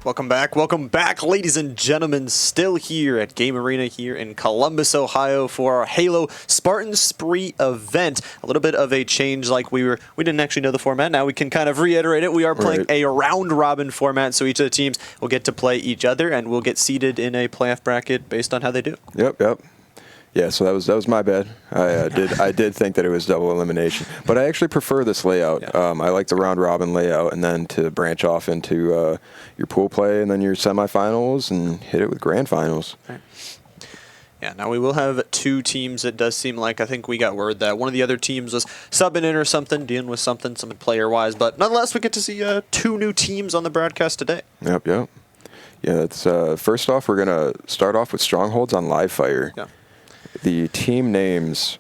Welcome back, ladies and gentlemen. Still here at Game Arena here in Columbus, Ohio for our Halo Spartan Spree event. A little bit of a change, like we didn't actually know the format. Now we can kind of reiterate it. We are playing a round-robin format, so each of the teams will get to play each other, and we'll get seeded in a playoff bracket based on how they do. Yep. Yeah, so that was my bad. I did think that it was double elimination, but I actually prefer this layout. Yeah. I like the round robin layout, and then to branch off into your pool play, and then your semifinals, and hit it with grand finals. Right. Yeah, now we will have two teams. It does seem like, I think we got word that one of the other teams was subbing in or something, dealing with something player-wise, but nonetheless, we get to see two new teams on the broadcast today. Yep. Yeah, that's first off, we're gonna start off with strongholds on live fire. Yeah. The team names,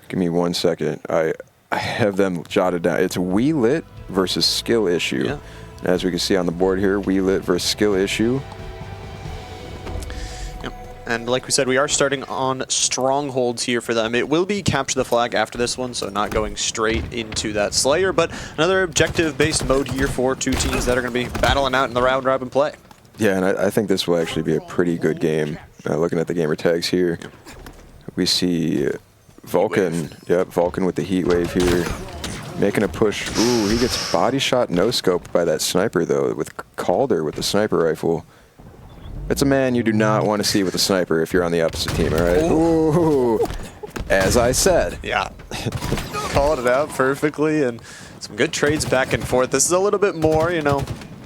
give me 1 second. I have them jotted down. It's We Lit versus Skill Issue. Yeah. As we can see on the board here, We Lit versus Skill Issue. Yep. And like we said, we are starting on strongholds here for them. It will be capture the flag after this one, so not going straight into that Slayer, but another objective-based mode here for two teams that are going to be battling out in the round-robin play. Yeah, and I think this will actually be a pretty good game. Looking at the gamer tags here. Yep. We see Vulcan, Vulcan with the heat wave here, making a push. Ooh, he gets body shot no scope by that sniper though, with Calder with the sniper rifle. It's a man you do not want to see with a sniper if you're on the opposite team, all right? Ooh, as I said. Yeah, called it out perfectly, and some good trades back and forth. This is a little bit more,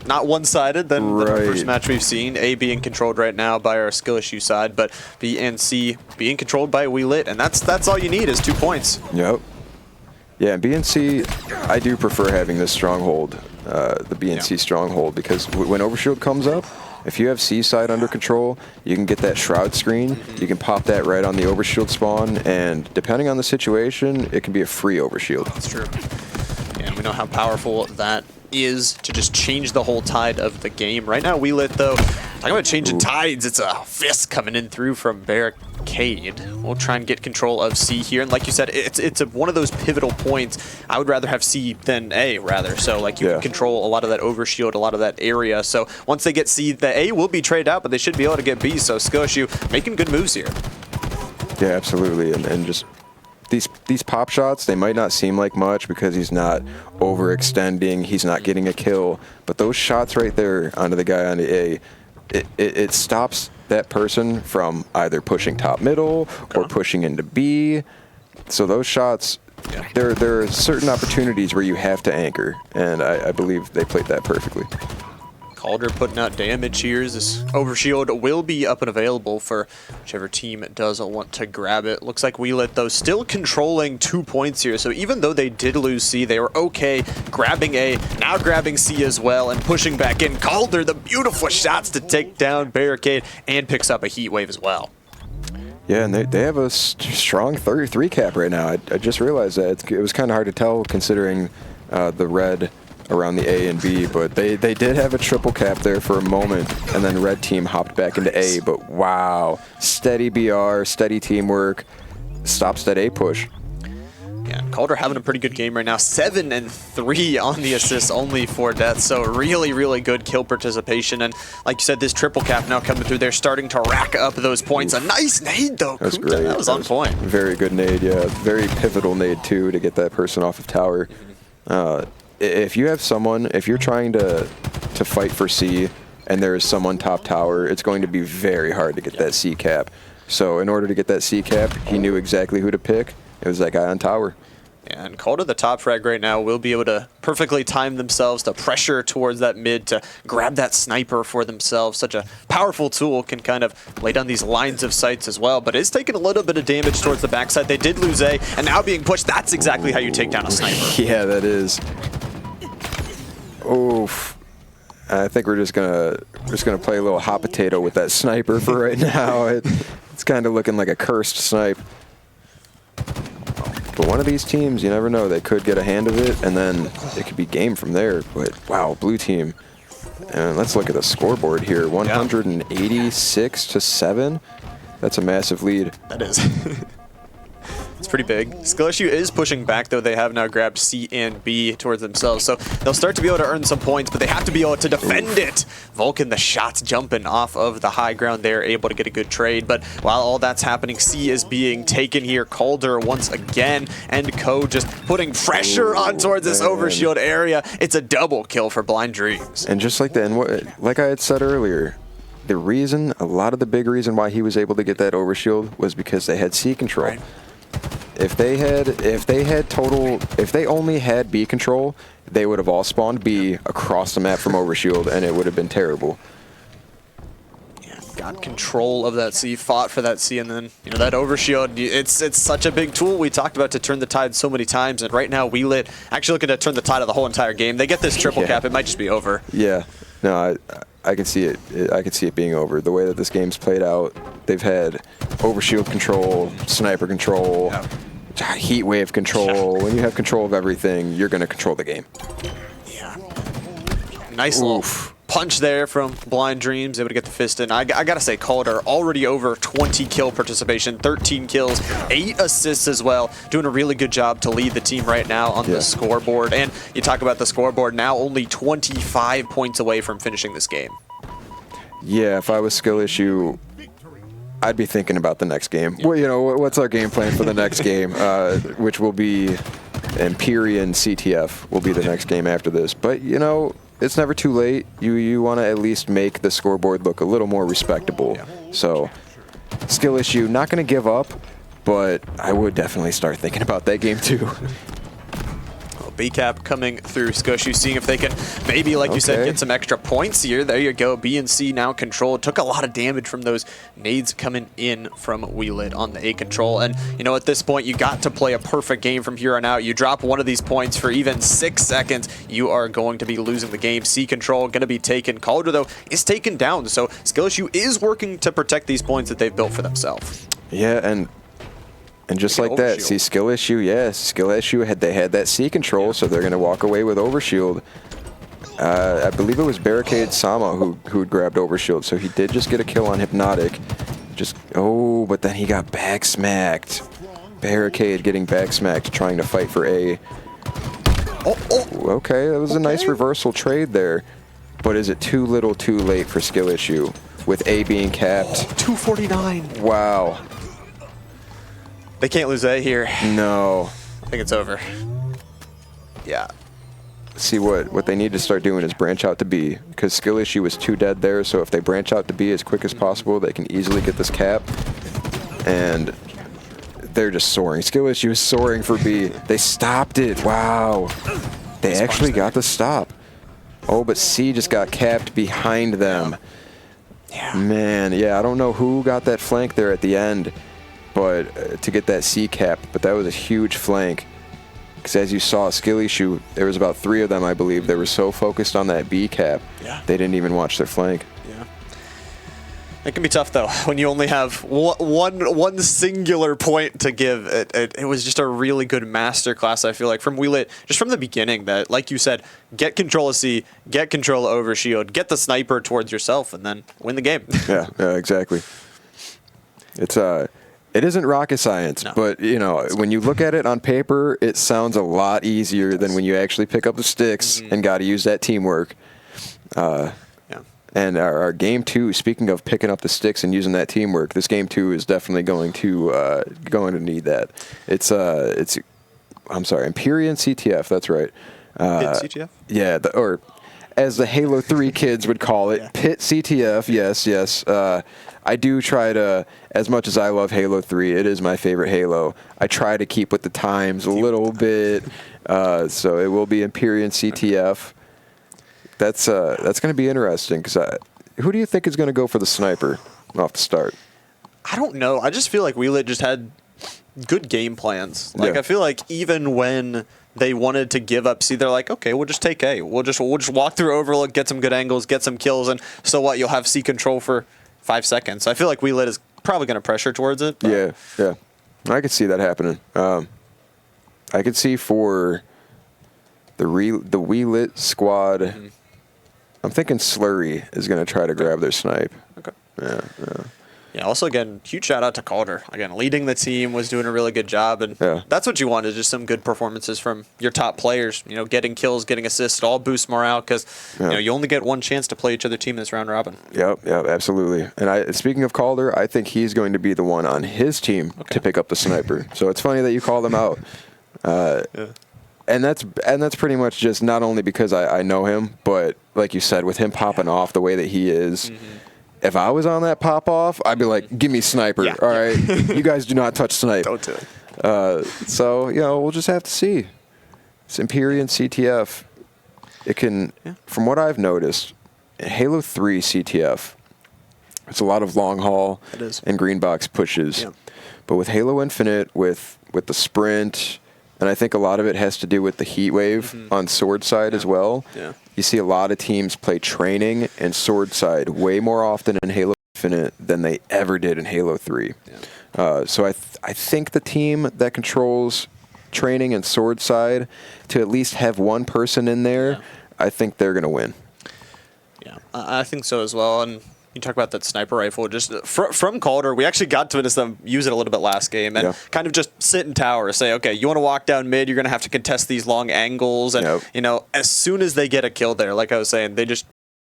not one-sided than the first match we've seen. A being controlled right now by our skill issue side, but B and C being controlled by We Lit, and that's all you need is 2 points. Yep. Yeah, and B and C, I do prefer having this stronghold, the B and C stronghold, because when Overshield comes up, if you have C side under control, you can get that Shroud screen, you can pop that right on the Overshield spawn, and depending on the situation, it can be a free Overshield. That's true. And we know how powerful that is to just change the whole tide of the game. Right now, We Lit, though, talking about changing tides, it's a fist coming in through from Barricade. We'll try and get control of C here, and like you said, it's one of those pivotal points. I would rather have C than A, rather. So, like, you can control a lot of that overshield, a lot of that area. So, once they get C, the A will be traded out, but they should be able to get B. So, Skill Issue making good moves here. Yeah, absolutely, and just these pop shots, they might not seem like much because he's not overextending, he's not getting a kill, but those shots right there onto the guy on the A, it stops that person from either pushing top middle or pushing into B. So those shots, there are certain opportunities where you have to anchor, and I believe they played that perfectly. Calder putting out damage here. This Overshield will be up and available for whichever team does want to grab it. Looks like We Lit, though, still controlling 2 points here. So even though they did lose C, they were okay grabbing A, now grabbing C as well, and pushing back in. Calder, the beautiful shots to take down Barricade, and picks up a heat wave as well. Yeah, and they have a strong 33 cap right now. I just realized that. It was kind of hard to tell considering the red around the A and B, but they did have a triple cap there for a moment, and then red team hopped back into A, but wow, steady BR, steady teamwork, stops that A push. Yeah, Calder having a pretty good game right now. 7 and 3 on the assists, only 4 deaths, so really good kill participation, and like you said, this triple cap now coming through. They're starting to rack up those points. A nice nade, though. That's great. That was on point. Very good nade, yeah. Very pivotal nade, too, to get that person off of tower. If you have someone, if you're trying to fight for C and there is someone top tower, it's going to be very hard to get that C cap. So in order to get that C cap, he knew exactly who to pick. It was that guy on tower. And Calder, the top frag right now, will be able to perfectly time themselves to pressure towards that mid to grab that sniper for themselves. Such a powerful tool, can kind of lay down these lines of sights as well, but it's taking a little bit of damage towards the backside. They did lose A, and now being pushed, that's exactly how you take down a sniper. Yeah, that is. Oof. I think we're just gonna play a little hot potato with that sniper for right now. It's kind of looking like a cursed snipe. But one of these teams, you never know, they could get a hand of it, and then it could be game from there. But wow, blue team. And let's look at the scoreboard here. 186 to 7. That's a massive lead. That is. It's pretty big. Skill Issue is pushing back, though. They have now grabbed C and B towards themselves, so they'll start to be able to earn some points, but they have to be able to defend it. Vulcan, the shots jumping off of the high ground there, able to get a good trade, but while all that's happening, C is being taken here. Calder once again, and Co just putting pressure on towards this overshield area. It's a double kill for Blind Dreams. And just like that, and like I had said earlier, the reason, a lot of the big reason why he was able to get that overshield was because they had C control. Right. If they only had B control, they would have all spawned B across the map from overshield, and it would have been terrible. Yeah, got control of that C, fought for that C, and then that overshield. It's such a big tool we talked about to turn the tide so many times, and right now WeLit actually looking to turn the tide of the whole entire game. They get this triple cap, it might just be over. Yeah, no, I can see it. I can see it being over. The way that this game's played out, they've had overshield control, sniper control, heat wave control. When you have control of everything, you're going to control the game. Yeah. Nice little punch there from Blind Dreams, able to get the fist in. I gotta say, Calder already over 20 kill participation, 13 kills, 8 assists as well. Doing a really good job to lead the team right now on the scoreboard. And you talk about the scoreboard, now only 25 points away from finishing this game. Yeah, if I was Skill Issue, I'd be thinking about the next game. Well, what's our game plan for the next game, which will be Empyrean CTF will be the next game after this. But, it's never too late. You want to at least make the scoreboard look a little more respectable. So, Skill Issue, not going to give up, but I would definitely start thinking about that game too. B-Cap coming through Skoshu, seeing if they can maybe, like you said, get some extra points here. There you go. B and C now controlled. Took a lot of damage from those nades coming in from WeLit on the A control. And, at this point, you got to play a perfect game from here on out. You drop one of these points for even 6 seconds, you are going to be losing the game. C control going to be taken. Calder, though, is taken down. So Skill Issue is working to protect these points that they've built for themselves. Yeah, and just like that, see, Skill Issue, Skill Issue, they had that C control, so they're going to walk away with overshield. I believe it was Barricade Sama who grabbed overshield, so he did just get a kill on Hypnotic. But then he got back smacked. Barricade getting back smacked, trying to fight for A. Okay, that was a nice reversal trade there. But is it too little too late for Skill Issue with A being capped? 249. Wow. They can't lose A here. No. I think it's over. Yeah. See, what they need to start doing is branch out to B, because Skill Issue was too dead there, so if they branch out to B as quick as possible, they can easily get this cap. And they're just soaring. Skill Issue is soaring for B. They stopped it. Wow. They actually got the stop. Oh, but C just got capped behind them. Yeah. Man, I don't know who got that flank there at the end, but to get that C cap, but that was a huge flank. Because as you saw, Skill Issue, there was about 3 of them, I believe. They were so focused on that B cap, they didn't even watch their flank. Yeah. It can be tough, though, when you only have one singular point to give. It was just a really good masterclass, I feel like, from WeLit, just from the beginning, that, like you said, get control of C, get control of Overshield, get the sniper towards yourself, and then win the game. yeah, exactly. It isn't rocket science, but, when you look at it on paper, it sounds a lot easier than when you actually pick up the sticks and got to use that teamwork. And our game 2, speaking of picking up the sticks and using that teamwork, this game 2 is definitely going to need that. I'm sorry, Empyrean CTF, that's right. Pit CTF? Yeah, or as the Halo 3 kids would call it, Pit CTF, yes. I do try to, as much as I love Halo 3, it is my favorite Halo, I try to keep with the times a little bit, so it will be Empyrean CTF. That's going to be interesting, because who do you think is going to go for the sniper off the start? I don't know. I just feel like WeLit just had good game plans. I feel like even when they wanted to give up C, they're like, okay, we'll just take A. We'll just walk through Overlook, get some good angles, get some kills, and so what? You'll have C control for 5 seconds. I feel like WeLit is probably going to pressure towards it. Yeah. I could see that happening. I could see for the WeLit squad, I'm thinking Slurry is going to try to grab their snipe. Okay. Yeah. Yeah, also, again, huge shout out to Calder. Again, leading the team, was doing a really good job, and that's what you want, is just some good performances from your top players. You know, getting kills, getting assists, it all boosts morale, because you know, you only get one chance to play each other team in this round robin. Yep, absolutely. And speaking of Calder, I think he's going to be the one on his team to pick up the sniper. So it's funny that you called him out. And that's pretty much just not only because I know him, but like you said, with him popping off the way that he is, if I was on that pop off, I'd be like, give me sniper. All right, you guys do not touch snipe. Don't do it. So you know, we'll just have to see. It's Empyrean CTF. It can, from what I've noticed, Halo 3 CTF, it's a lot of long haul and green box pushes. Yeah. But with Halo Infinite, with the sprint, and I think a lot of it has to do with the heat wave on sword side as well. Yeah. You see a lot of teams play training and sword side way more often in Halo Infinite than they ever did in Halo 3. Yeah. So I think the team that controls training and sword side, to at least have one person in there, I think they're going to win. Yeah, I think so as well. And you talk about that sniper rifle, just from Calder, we actually got to witness them use it a little bit last game, and kind of just sit in tower, say, okay, you want to walk down mid, you're going to have to contest these long angles, and you know, as soon as they get a kill there, like I was saying, they just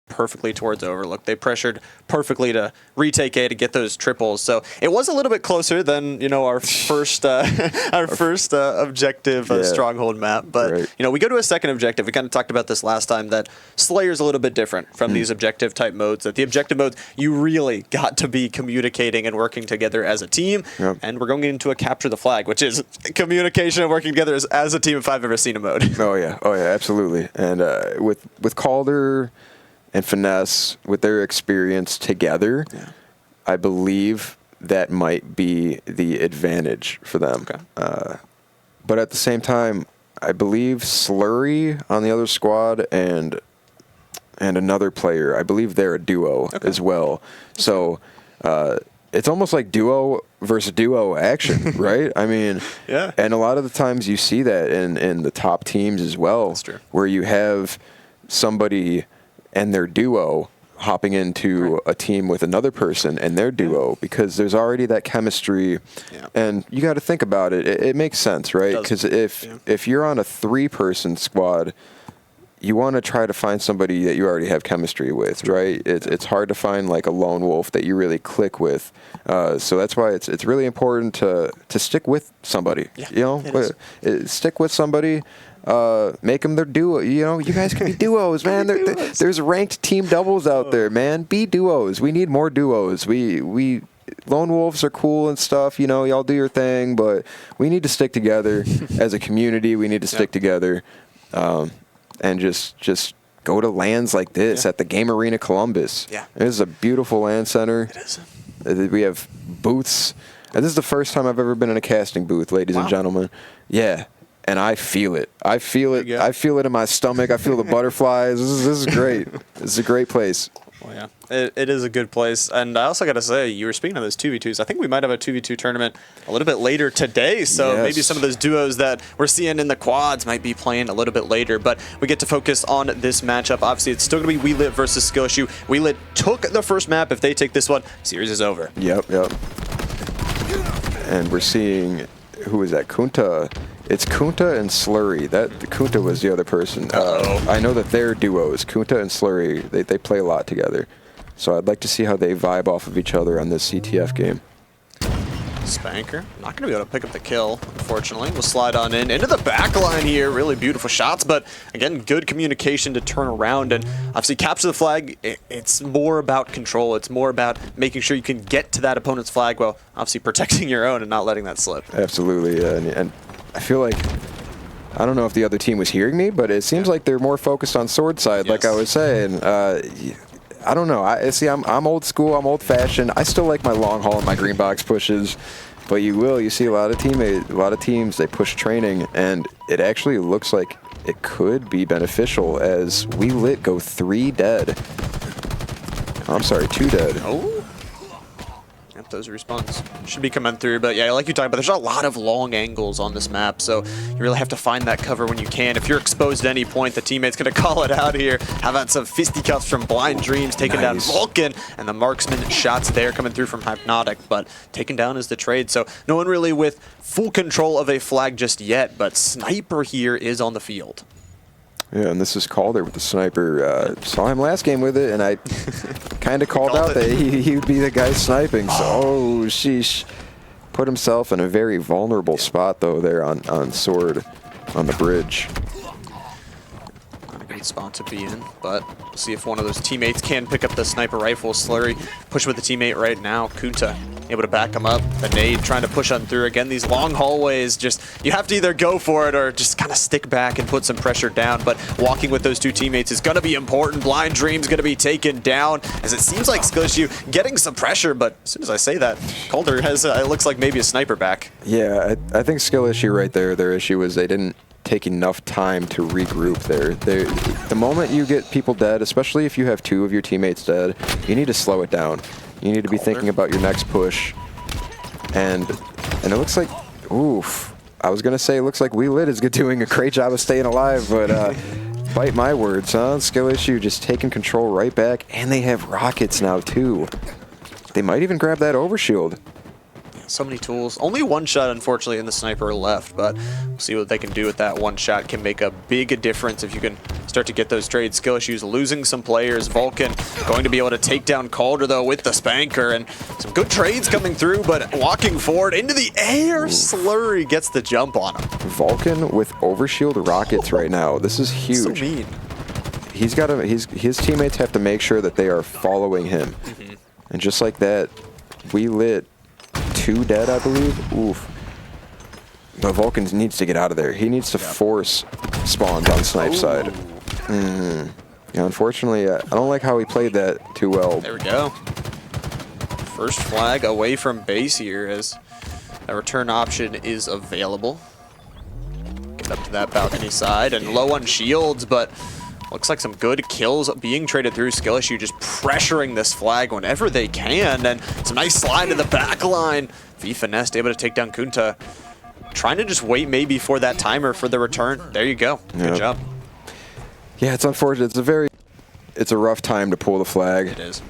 perfectly towards Overlook. They pressured perfectly to retake A to get those triples. So it was a little bit closer than, you know, our first objective stronghold map. But you know, we go to a second objective. We kind of talked about this last time, that Slayer's a little bit different from these objective type modes. That the objective modes, you really got to be communicating and working together as a team. And we're going into a capture the flag, which is communication and working together as a team if I've ever seen a mode. Oh yeah, absolutely. And with Calder and Finesse, with their experience together, I believe that might be the advantage for them. But at the same time, I believe Slurry on the other squad and another player, I believe they're a duo as well. So it's almost like duo versus duo action, right? I mean, and a lot of the times you see that in the top teams as well. That's true. Where you have somebody and their duo hopping into a team with another person and their duo, because there's already that chemistry. And you got to think about it. It makes sense, right? Because if you're on a 3-person squad, you want to try to find somebody that you already have chemistry with, right? It's hard to find like a lone wolf that you really click with. So that's why it's really important to stick with somebody. You know, stick with somebody. Make them their duo. You know, you guys can be duos, man. There's ranked team doubles out there, man. Be duos. We need more duos. We lone wolves are cool and stuff. You know, y'all do your thing, but we need to stick together as a community. We need to stick together, and just go to LANs like this at the Game Arena Columbus. This is a beautiful LAN center. It is. We have booths. And this is the first time I've ever been in a casting booth, ladies and gentlemen. And I feel it. I feel it. I feel it in my stomach. I feel the butterflies. This is great. This is a great place. Well, it is a good place. And I also got to say, you were speaking of those 2v2s. I think we might have a 2v2 tournament a little bit later today. So maybe some of those duos that we're seeing in the quads might be playing a little bit later. But we get to focus on this matchup. Obviously, it's still going to be WeLit versus Skillshoe. WeLit took the first map. If they take this one, series is over. Yep. And we're seeing, who is that? Kunta. It's Kunta and Slurry. Kunta was the other person. I know that they're duos. Kunta and Slurry, they play a lot together. So I'd like to see how they vibe off of each other on this CTF game. Spanker, not going to be able to pick up the kill, unfortunately. We'll slide on into the back line here. Really beautiful shots, but again, good communication to turn around and obviously capture the flag. It's more about control. It's more about making sure you can get to that opponent's flag while obviously protecting your own and not letting that slip. Absolutely, and I feel like, I don't know if the other team was hearing me, but it seems like they're more focused on sword side, like I was saying. I don't know. I'm old school. I'm old fashioned. I still like my long haul and my green box pushes, but you see a lot of teams, they push training, and it actually looks like it could be beneficial as WeLit go 3 dead. I'm sorry, 2 dead. Oh. those respawns should be coming through. But yeah, like you talked about, there's a lot of long angles on this map, so you really have to find that cover when you can. If you're exposed at any point, the teammate's going to call it out here. How about some fisticuffs from Blind Dreams, taking down Vulcan, and the marksman shots there coming through from Hypnotic, but taken down is the trade. So no one really with full control of a flag just yet, but Sniper here is on the field. Yeah, and this is Calder with the sniper. Saw him last game with it, and I kind of called out that he would be the guy sniping. So, oh, sheesh. Put himself in a very vulnerable spot, though, there on Sword on the bridge. Not a great spot to be in, but we'll see if one of those teammates can pick up the sniper rifle. Slurry push with the teammate right now. Kunta able to back him up. The nade trying to push on through. Again, these long hallways, just you have to either go for it or just kind of stick back and put some pressure down. But walking with those two teammates is going to be important. Blind Dream's going to be taken down, as it seems like Skillissue getting some pressure. But as soon as I say that, Calder has, it looks like maybe a sniper back. Yeah, I think Skillissue right there, their issue was they didn't take enough time to regroup there. The moment you get people dead, especially if you have two of your teammates dead, you need to slow it down. You need to be thinking about your next push. And it looks like, oof. I was going to say it looks like We Lit is doing a great job of staying alive, but bite my words, huh? Skillissue just taking control right back, and they have rockets now too. They might even grab that overshield. So many tools. Only one shot, unfortunately, in the sniper left, but we'll see what they can do with that one shot. Can make a big difference if you can start to get those trades. Skillissue's losing some players. Vulcan going to be able to take down Calder, though, with the Spanker, and some good trades coming through, but walking forward into the air, Slurry gets the jump on him. Vulcan with overshield rockets right now. This is huge. So mean. He's got to. His teammates have to make sure that they are following him, and just like that, We Lit. 2 dead, I believe. Oof. The Vulcan needs to get out of there. He needs to force spawns on Snipe side. Yeah, unfortunately, I don't like how he played that too well. There we go. First flag away from base here as a return option is available. Get up to that balcony side and low on shields, but looks like some good kills being traded through. Skillissue just pressuring this flag whenever they can, and some nice slide to the back line. Finesse able to take down Kunta. Trying to just wait maybe for that timer for the return. There you go. Good job. Yeah, it's unfortunate. It's a rough time to pull the flag. It is.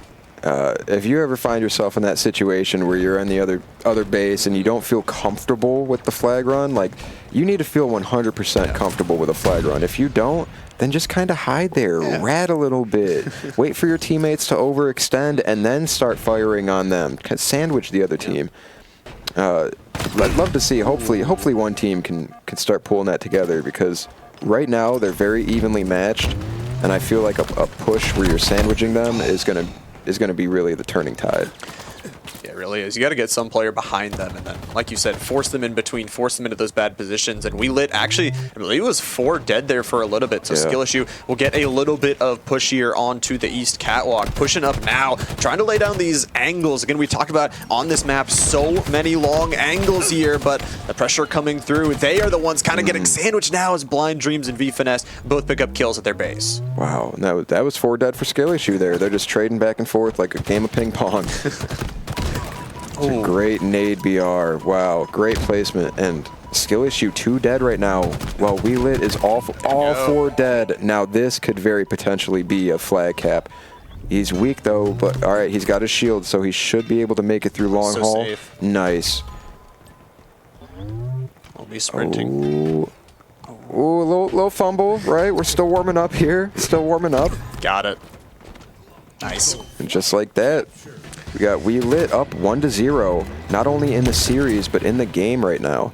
If you ever find yourself in that situation where you're in the other base and you don't feel comfortable with the flag run, like, you need to feel 100% comfortable with a flag run. If you don't, then just kind of hide there, rat a little bit, wait for your teammates to overextend, and then start firing on them. Sandwich the other team. I'd love to see. Hopefully, one team can start pulling that together, because right now they're very evenly matched, and I feel like a push where you're sandwiching them is gonna be really the turning tide. Yeah, it really is. You got to get some player behind them, and then, like you said, force them in between, force them into those bad positions. And We Lit actually, I believe it was 4 dead there for a little bit. So Skillissue will get a little bit of push here onto the east catwalk, pushing up now, trying to lay down these angles. Again, we talk about on this map so many long angles here, but the pressure coming through. They are the ones kind of getting sandwiched now as Blind Dreams and Finesse both pick up kills at their base. Wow, that was 4 dead for Skillissue there. They're just trading back and forth like a game of ping pong. It's a great nade BR. Wow, great placement. And Skillissue 2 dead right now, while We Lit is all 4 dead. Now this could very potentially be a flag cap. He's weak though, but all right, he's got his shield, so he should be able to make it through long haul. Safe. Nice. We'll be sprinting. Ooh, little fumble, right? We're still warming up here. Still warming up. Got it. Nice. And just like that, we got We Lit up 1-0, not only in the series, but in the game right now.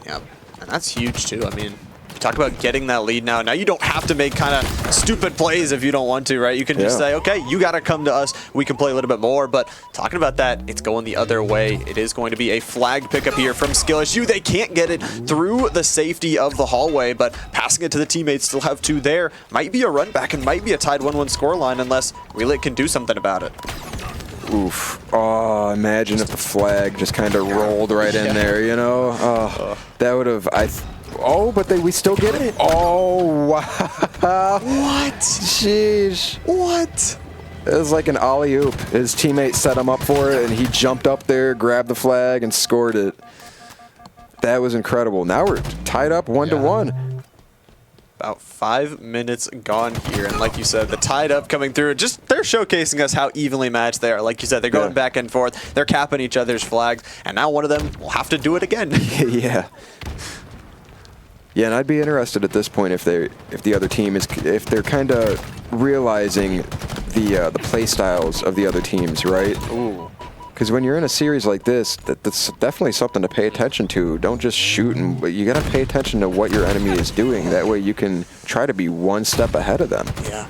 Yep, and that's huge too. I mean, you talk about getting that lead now. Now you don't have to make kind of stupid plays if you don't want to, right? You can just say, okay, you got to come to us. We can play a little bit more. But talking about that, it's going the other way. It is going to be a flag pickup here from Skillissue. They can't get it through the safety of the hallway, but passing it to the teammates, still have 2 there. Might be a run back and might be a tied 1-1 scoreline unless We Lit can do something about it. Oof. Oh, imagine if the flag just kind of rolled right in there, you know? Oh, that would have... but we still get it? Oh, wow. What? Sheesh. What? It was like an alley-oop. His teammate set him up for it, and he jumped up there, grabbed the flag, and scored it. That was incredible. Now we're tied up 1-1. About 5 minutes gone here, and like you said, the tied up coming through. Just they're showcasing us how evenly matched they are. Like you said, they're going back and forth. They're capping each other's flags, and now one of them will have to do it again. Yeah. Yeah, and I'd be interested at this point if the other team if they're kind of realizing the play styles of the other teams, right? Ooh. Because when you're in a series like this, that's definitely something to pay attention to. Don't just shoot, but you got to pay attention to what your enemy is doing. That way you can try to be one step ahead of them. Yeah.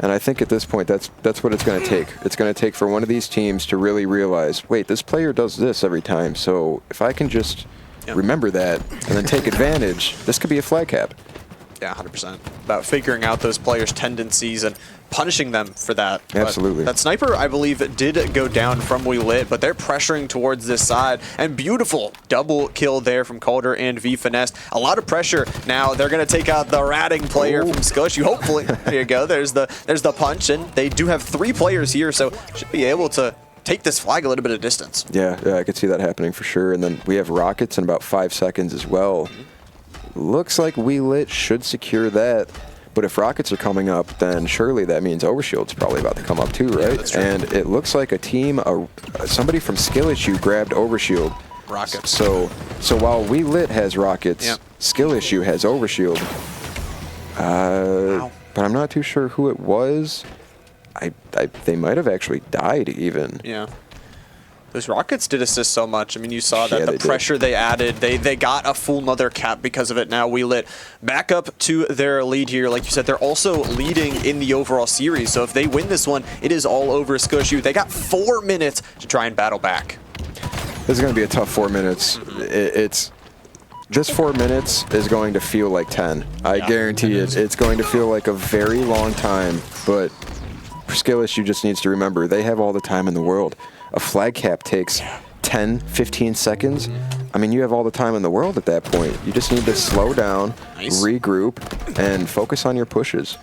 And I think at this point, that's what it's going to take. It's going to take for one of these teams to really realize, wait, this player does this every time. So if I can just remember that and then take advantage, this could be a flag cap. Yeah, 100%. About figuring out those players' tendencies and punishing them for that. Absolutely. But that sniper, I believe, did go down from We Lit, but they're pressuring towards this side. And beautiful double kill there from Calder and V Finesse. A lot of pressure. Now they're going to take out the ratting player from Scush. Hopefully, there you go. There's the punch, and they do have 3 players here, so should be able to take this flag a little bit of distance. Yeah, I could see that happening for sure. And then we have rockets in about 5 seconds as well. Looks like We Lit should secure that. But if rockets are coming up, then surely that means Overshield's probably about to come up too, right? Yeah, that's true. And it looks like a team, somebody from Skill Issue grabbed Overshield. Rockets. So while We Lit has rockets, Yep. Skill Issue has Overshield. Wow. But I'm not too sure who it was. They might have actually died even. Yeah. Those rockets did assist so much. I mean, you saw that the they pressure they added, they got a full mother cap because of it. Now We Lit back up to their lead here. Like you said, they're also leading in the overall series. So if they win this one, it is all over Scushu. They got 4 minutes to try and battle back. This is going to be a tough 4 minutes. This 4 minutes is going to feel like 10. I guarantee it. It's going to feel like a very long time, but Skill Issue just needs to remember, they have all the time in the world. A flag cap takes 10, 15 seconds. I mean, you have all the time in the world at that point. You just need to slow down, regroup, and focus on your pushes.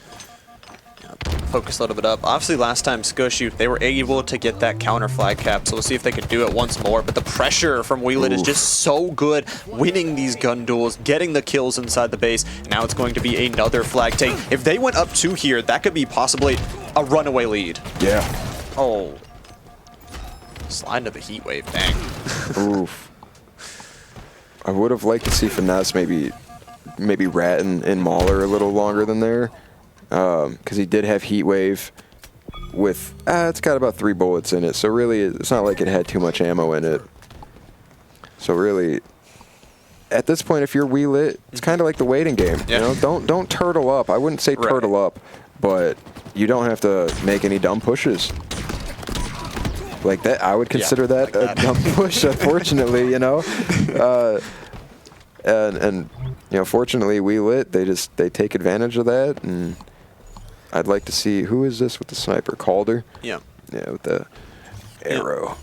Focus a little bit up. Obviously, last time Scushu, they were able to get that counter flag cap, so we'll see if they can do it once more. But the pressure from We Lit is just so good, winning these gun duels, getting the kills inside the base. Now it's going to be another flag take. If they went up 2 here, that could be possibly a runaway lead. Yeah. Oh. Slide into the heat wave, dang. Oof. I would have liked to see Finesse maybe rat in Mauler a little longer than there. Because he did have heat wave with, it's got about 3 bullets in it. So really, it's not like it had too much ammo in it. So really, at this point, if you're We Lit, it's kind of like the waiting game. You know, don't turtle up. I wouldn't say turtle up, but you don't have to make any dumb pushes. Like that, I would consider that a dumb push, unfortunately, you know. And you know, fortunately, We Lit, they take advantage of that, and I'd like to see, who is this with the sniper? Calder? Yeah. Yeah, with the arrow.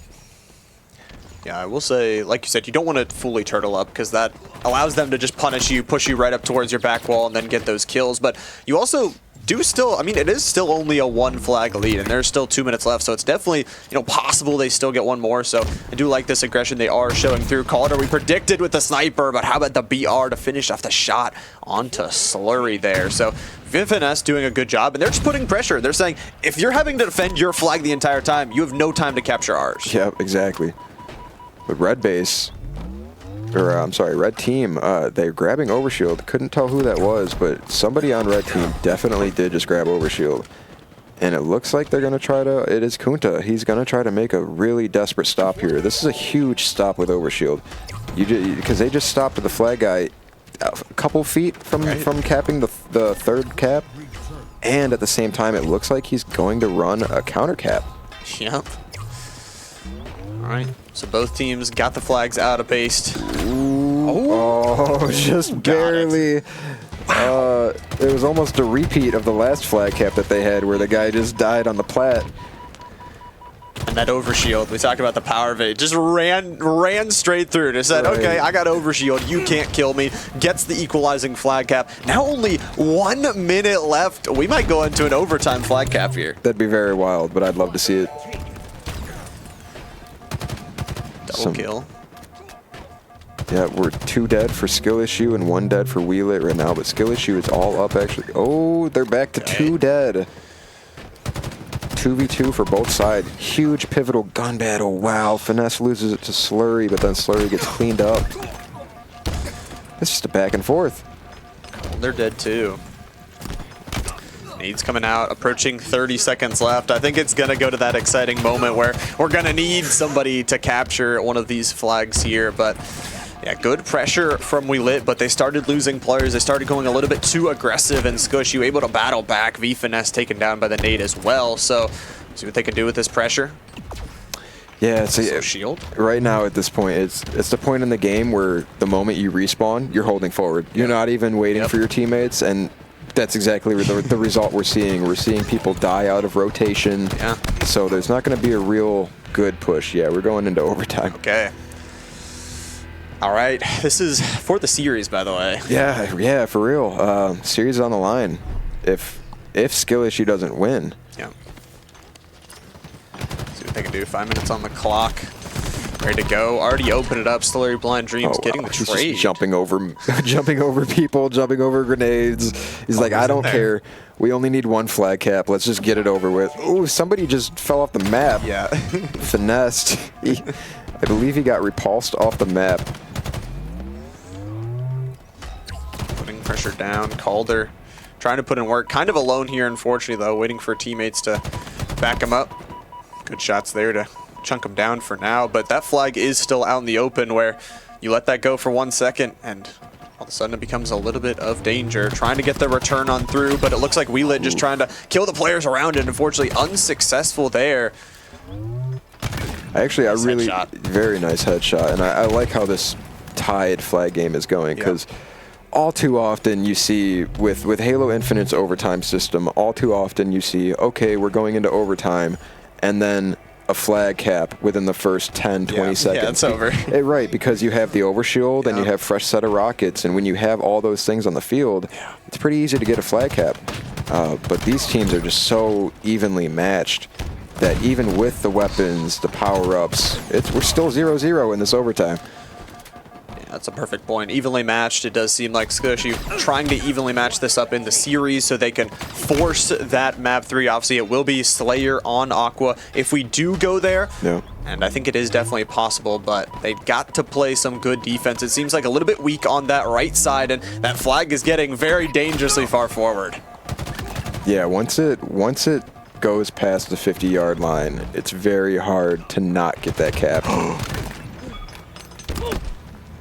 Yeah, I will say, like you said, you don't want to fully turtle up because that allows them to just punish you, push you right up towards your back wall, and then get those kills. But you also do still, I mean, it is still only a 1 flag lead, and there's still 2 minutes left, so it's definitely, you know, possible they still get one more. So I do like this aggression they are showing through. Calder, we predicted with the sniper, but how about the BR to finish off the shot onto Slurry there? So Finesse doing a good job, and they're just putting pressure. They're saying, if you're having to defend your flag the entire time, you have no time to capture ours. Yeah, exactly. But Red Base, or I'm sorry, Red Team, they're grabbing Overshield. Couldn't tell who that was, but somebody on Red Team definitely did just grab Overshield. And it looks like they're going to try to, it is Kunta. He's going to try to make a really desperate stop here. This is a huge stop with Overshield. Because they just stopped the flag guy a couple feet from capping the 3rd cap. And at the same time, it looks like he's going to run a counter cap. Yep. All right. So both teams got the flags out of base. Oh, just barely. It was almost a repeat of the last flag cap that they had where the guy just died on the plat. And that overshield. We talked about the power of it. Just ran straight through. Just said, okay, I got overshield. You can't kill me. Gets the equalizing flag cap. Now only 1 minute left. We might go into an overtime flag cap here. That'd be very wild, but I'd love to see it. Double kill. Yeah, we're 2 dead for Skill Issue and 1 dead for Wheel It right now, but Skill Issue is all up actually. Oh, they're back to 2 dead. 2v2 for both sides. Huge pivotal gun battle. Wow, Finesse loses it to Slurry, but then Slurry gets cleaned up. It's just a back and forth. They're dead too. Needs coming out, approaching 30 seconds left. I think it's going to go to that exciting moment where we're going to need somebody to capture one of these flags here, but yeah, good pressure from WeLit, but they started losing players. They started going a little bit too aggressive, and Scush, you able to battle back. V-Finesse taken down by the nade as well, so see what they can do with this pressure. Yeah, it's so shield. Right now at this point, it's the point in the game where the moment you respawn, you're holding forward. You're not even waiting for your teammates, and that's exactly the result we're seeing. We're seeing people die out of rotation, so there's not going to be a real good push. Yeah, we're going into overtime. Okay. All right, this is for the series, by the way. Yeah, for real. Series on the line. If Skill Issue doesn't win. Yeah. See what they can do. 5 minutes on the clock. Ready to go. Already opened it up. Slurry Blind Dreams getting the trade. He's just jumping over people, jumping over grenades. He's like, I don't care. We only need 1 flag cap. Let's just get it over with. Ooh, somebody just fell off the map. Yeah. Finessed. I believe he got repulsed off the map. Putting pressure down. Calder trying to put in work. Kind of alone here, unfortunately, though. Waiting for teammates to back him up. Good shots there to chunk him down for now, but that flag is still out in the open where you let that go for 1 second and all of a sudden it becomes a little bit of danger. Trying to get the return on through, but it looks like WeLit just trying to kill the players around it. Unfortunately, unsuccessful there. Actually, really very nice headshot, and I like how this tied flag game is going, because all too often you see with Halo Infinite's overtime system, all too often you see, okay, we're going into overtime, and then a flag cap within the first 10, 20 seconds. Yeah, it's over. Right, because you have the overshield and you have fresh set of rockets, and when you have all those things on the field, it's pretty easy to get a flag cap. But these teams are just so evenly matched that even with the weapons, the power-ups, we're still 0-0 in this overtime. That's a perfect point. Evenly matched. It does seem like Scush trying to evenly match this up in the series so they can force that map 3. Obviously, it will be Slayer on Aqua if we do go there. Yeah. And I think it is definitely possible, but they got to play some good defense. It seems like a little bit weak on that right side, and that flag is getting very dangerously far forward. Yeah, once it goes past the 50-yard line, it's very hard to not get that cap.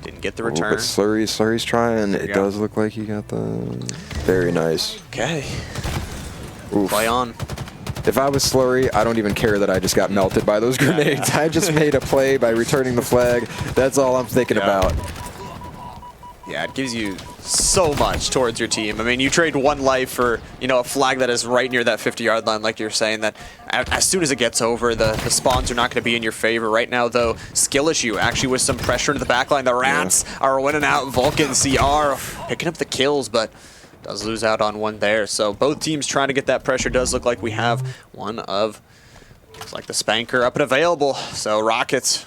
Didn't get the return. But Slurry's trying. It does look like he got the... Very nice. Okay. Oof. Play on. If I was Slurry, I don't even care that I just got melted by those grenades. I just made a play by returning the flag. That's all I'm thinking about. Yeah, it gives you so much towards your team. I mean, you trade 1 life for, a flag that is right near that 50-yard line, like you're saying, that as soon as it gets over, the spawns are not going to be in your favor. Right now, though, Skill Issue actually with some pressure into the backline. The Rats are winning out. Vulcan CR picking up the kills, but does lose out on 1 there. So both teams trying to get that pressure. Does look like we have one of, looks like the Spanker up and available. So Rockets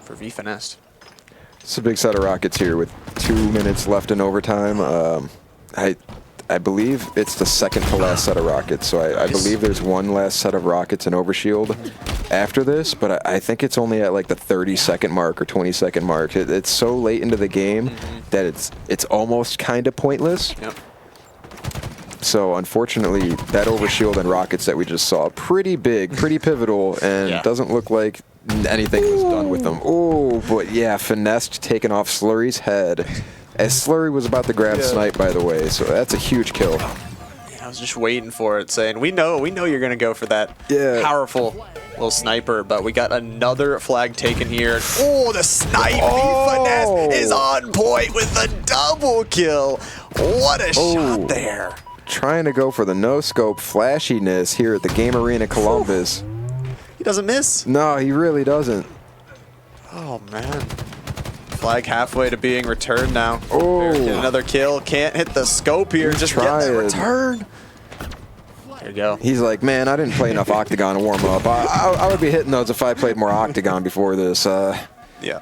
for V-Finesse. It's a big set of rockets here with 2 minutes left in overtime. I believe it's the second to last set of rockets, so I believe there's 1 last set of rockets in Overshield after this, but I think it's only at like the 30-second mark or 20-second mark. It's so late into the game that it's almost kind of pointless. Yep. So unfortunately, that Overshield and rockets that we just saw, pretty big, pretty pivotal, and it doesn't look like anything was done with them. Oh, but yeah, finessed, taking off Slurry's head. As Slurry was about to grab Snipe, by the way, so that's a huge kill. Yeah, I was just waiting for it, saying, we know you're going to go for that powerful little sniper, but we got another flag taken here. Oh, the snipe! Finesse is on point with the double kill. What a shot there. Trying to go for the no-scope flashiness here at the Game Arena Columbus. doesn't miss. No, he really doesn't. Oh, man. Flag halfway to being returned now. Oh. Get another kill. Can't hit the scope here. Just get that return. There you go. He's like, man, I didn't play enough Octagon to warm up. I would be hitting those if I played more Octagon before this. Yeah.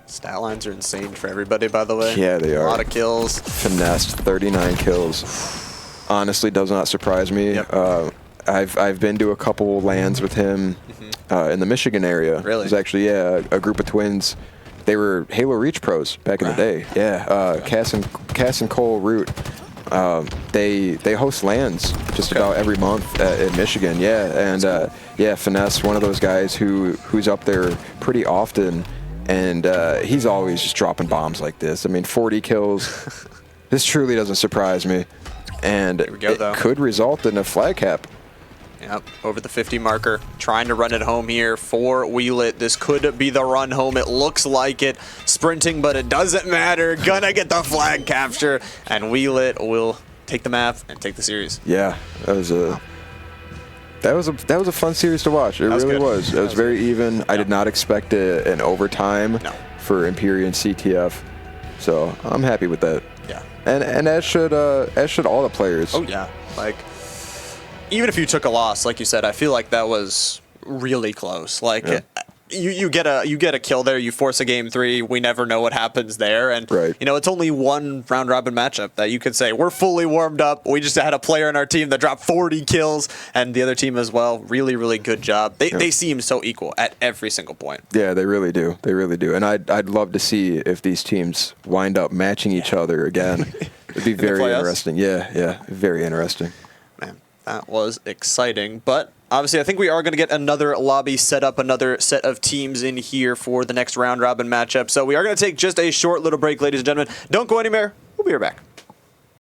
Stat lines are insane for everybody, by the way. Yeah, they are. A lot of kills. Finessed, 39 kills. Honestly, does not surprise me. Yep. I've been to a couple LANs with him in the Michigan area. Really? It was actually, yeah, a group of twins. They were Halo Reach pros back in the day. Yeah, Cass and Cole Root. They host LANs just about every month in Michigan. Yeah, and yeah, Finesse, one of those guys who's up there pretty often, and he's always just dropping bombs like this. I mean, 40 kills. This truly doesn't surprise me, and Here we go, though. Could result in a flag cap. Yep, over the 50 marker. Trying to run it home here for Wheelit. This could be the run home. It looks like it. Sprinting, but it doesn't matter. Gonna get the flag capture, and Wheelit will take the map and take the series. Yeah, that was a fun series to watch. It really was. It was very even. I did not expect an overtime for Empyrean CTF, so I'm happy with that. Yeah, and as should all the players. Oh yeah, like even if you took a loss, like you said, I feel like that was really close. Like you get a kill there, you force a game 3. We never know what happens there, and you know it's only one round robin matchup that you could say we're fully warmed up. We just had a player in our team that dropped 40 kills, and the other team as well. Really good job. They seem so equal at every single point. Yeah, they really do. They really do. And I'd love to see if these teams wind up matching each other again. It'd be very interesting. Yeah, very interesting. Man, that was exciting, but obviously, I think we are going to get another lobby set up, another set of teams in here for the next round robin matchup. So we are going to take just a short little break, ladies and gentlemen. Don't go anywhere. We'll be right back.